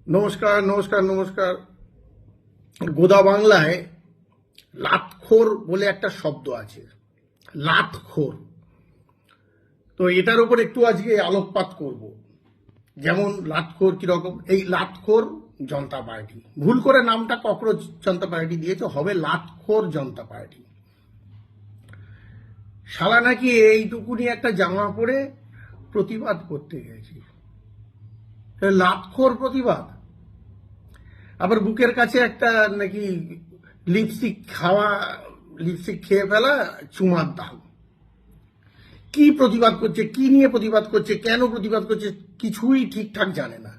নমস্কার নমস্কার নমস্কার। গোদা বাংলায় লাতখোর বলে একটা শব্দ আছে, লাতখোর। তো এটার উপর একটু আজকে আলোকপাত করব। যেমন লাতখোর কিরকম, এই লাতখোর জনতা পার্টি ভুল করে নামটা ককরোচ জনতা পার্টি দিয়েছে, হবে লাতখোর জনতা পার্টি। শালা নাকি এইটুকুনি একটা জামা পরে প্রতিবাদ করতে গেছি, লাতখোর প্রতিবাদ। আবার বুকের কাছে একটা নাকি লিপস্টিক খেয়ে ফেলা চুমার দাগ। কি প্রতিবাদ করছে, কি নিয়ে প্রতিবাদ করছে, কেন প্রতিবাদ করছে কিছুই ঠিকঠাক জানে না।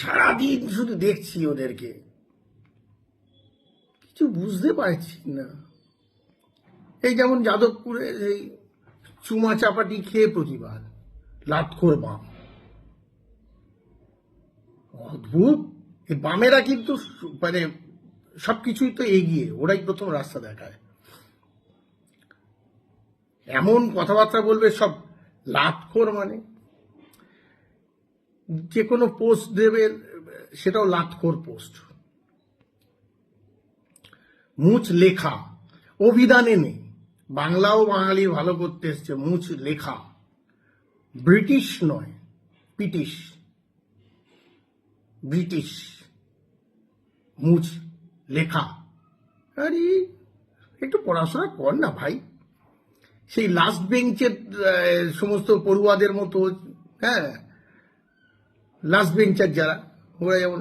সারাদিন শুধু দেখছি ওদেরকে, কিছু বুঝতে পারছি না। এই যেমন যাদবপুরে এই চুমা চাপাটি খেয়ে প্রতিবাদ, লাতখোর বাম। অদ্ভুত। এই বামেরা কিন্তু মানে সবকিছুই তো এগিয়ে, ওরাই প্রথম রাস্তা দেখায়। এমন কথাবার্তা বলবে সব লাতখোর, মানে যে কোনো পোস্ট দেবে সেটাও লাতখোর পোস্ট। মুচ লেখা, অভিধানে নেই। বাংলাও বাঙালি ভালো করতে এসছে, মুচ লেখা। ব্রিটিশ নয়, পিটিশ, ব্রিটিশ। মুচ লেখা। আরে একটু পড়াশোনা কর না ভাই। সেই লাস্ট বেঞ্চের সমস্ত পড়ুয়াদের মতো, হ্যাঁ, লাস্ট বেঞ্চার যারা, ওরা যেমন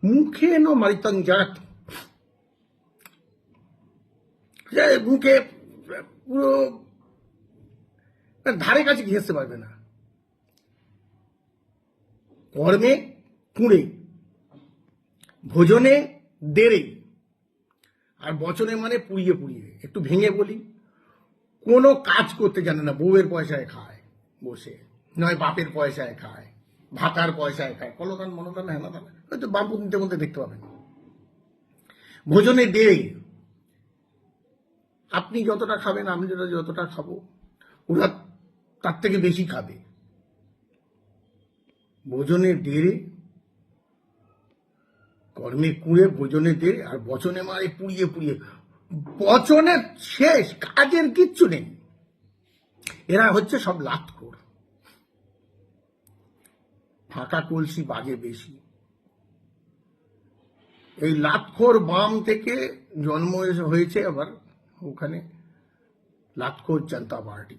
মুখে ন মারিতাম যারা, মুখে পুরো ধারে কাছে ঘেঁচতে পারবে না। কর্মে কুঁড়ে, ভোজনে দেরে, আর বচনে মানে পুড়িয়ে পুড়িয়ে। একটু ভেঙে বলি, কোনো কাজ করতে জানে না, বউয়ের পয়সায় খায় বসে, নয় বাপের পয়সায় খায়, ভাতার পয়সায় খায়, কলতান মনতান হেনাতান, হয়তো বামপন্থীদের মধ্যে দেখতে পাবেন। ভোজনে দেরে, আপনি যতটা খাবেন, আমি যতটা খাবো, ওরা তার থেকে বেশি খাবে। ভোজনে দেরে, কর্মে কুঁড়ে, ভোজনে দেরে, আর বচনে মারে পুড়িয়ে পুড়িয়ে। বচনের শেষ, কাজের কিচ্ছু নেই। এরা হচ্ছে সব লাতখোর। ফাঁকা কলসি বাজে বেশি। এই লাতখোর বাম থেকে জন্ম হয়েছে আবার ওখানে লাতখোর জনতা পার্টি।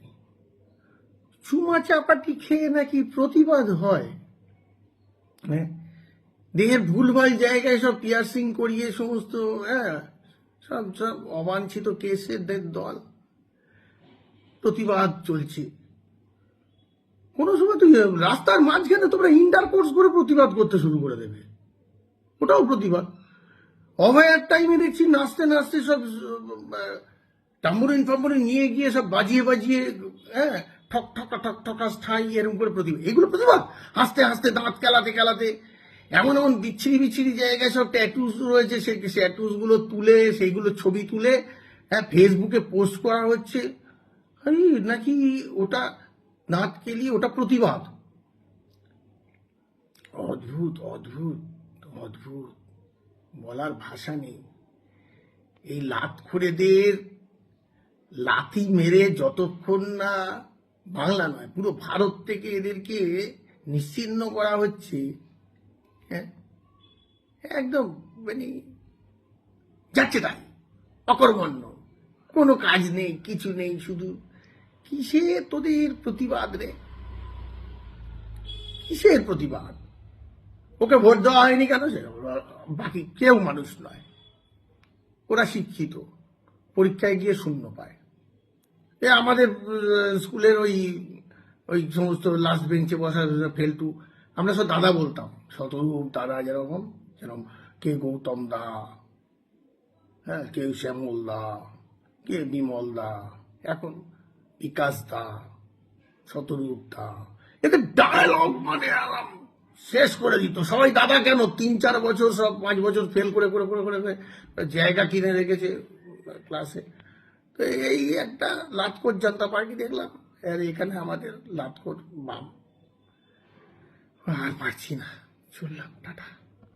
চুমা চাপাটি খেয়ে নাকি প্রতিবাদ হয়। হ্যাঁ, দেহের ভুলভাল জায়গায় সব পিয়ার্সিং করিয়ে সমস্ত, হ্যাঁ, সব সব অবাঞ্ছিত কেসের দল, প্রতিবাদ চলছে। কোনো সময় তো রাস্তার মাঝখানে তোমরা ইন্টারকোর্স করে প্রতিবাদ করতে শুরু করে দেবে, ওটাও প্রতিবাদ। অভয়ার টাইমে দেখছি নাচতে নাচতে সব টাম্বুরিন ফাম্বুরিন নিয়ে গিয়ে সব বাজিয়ে বাজিয়ে, হ্যাঁ, ঠক ঠকা ঠক ঠকা স্থায়ী এরকম করে প্রতিবাদ। এগুলো প্রতিবাদ? হাসতে হাসতে দাঁত কেলাতে কেলাতে এমন এমন বিচ্ছিরি বিচ্ছিরি জায়গায় সব ট্যাটুস রয়েছে, সেই ট্যাটুস গুলো তুলে, সেইগুলো ছবি তুলে, হ্যাঁ, ফেসবুকে পোস্ট করা হচ্ছে। আরে নাকি ওটা দাঁত কেলিয়ে ওটা প্রতিবাদ? অদ্ভুত অদ্ভুত অদ্ভুত, বলার ভাষা নেই। এই লাতখোরেদের লাথি মেরে যতক্ষণ না বাংলা নয় পুরো ভারত থেকে এদেরকে নিশ্চিহ্ন করা হচ্ছে, হ্যাঁ, একদম মানে যাচ্ছে তাই, অকর্মণ্য, কোনো কাজ নেই, কিছু নেই, শুধু কিসে তোদের প্রতিবাদ রে? কিসের প্রতিবাদ? ওকে ভোট দেওয়া হয়নি কেন? সে বাকি কেউ মানুষ নয়, ওরা শিক্ষিত, পরীক্ষায় গিয়ে শূন্য পায়। এ আমাদের স্কুলের ওই ওই সমস্ত লাস্ট বেঞ্চে বসা ফেলটু, আমরা সব দাদা বলতাম, শতরূপ দাদা, যেরকম যেরকম কে গৌতম দা, হ্যাঁ, কেউ শ্যামল দা, কে বিমল দা, এখন বিকাশ দা, শতরূপ দা। এদের ডায়লগ মানে আরাম শেষ করে দিত। সবাই দাদা কেন, 3-4 বছর, সব 5 বছর ফেল করে করে করে করে জায়গা কিনে রেখেছে ক্লাসে। তো এই একটা লাতখোর জনতা পার্টি দেখলাম, আর এখানে আমাদের লাতখোর বাম। আর পারছি না। চললাম, টাটা।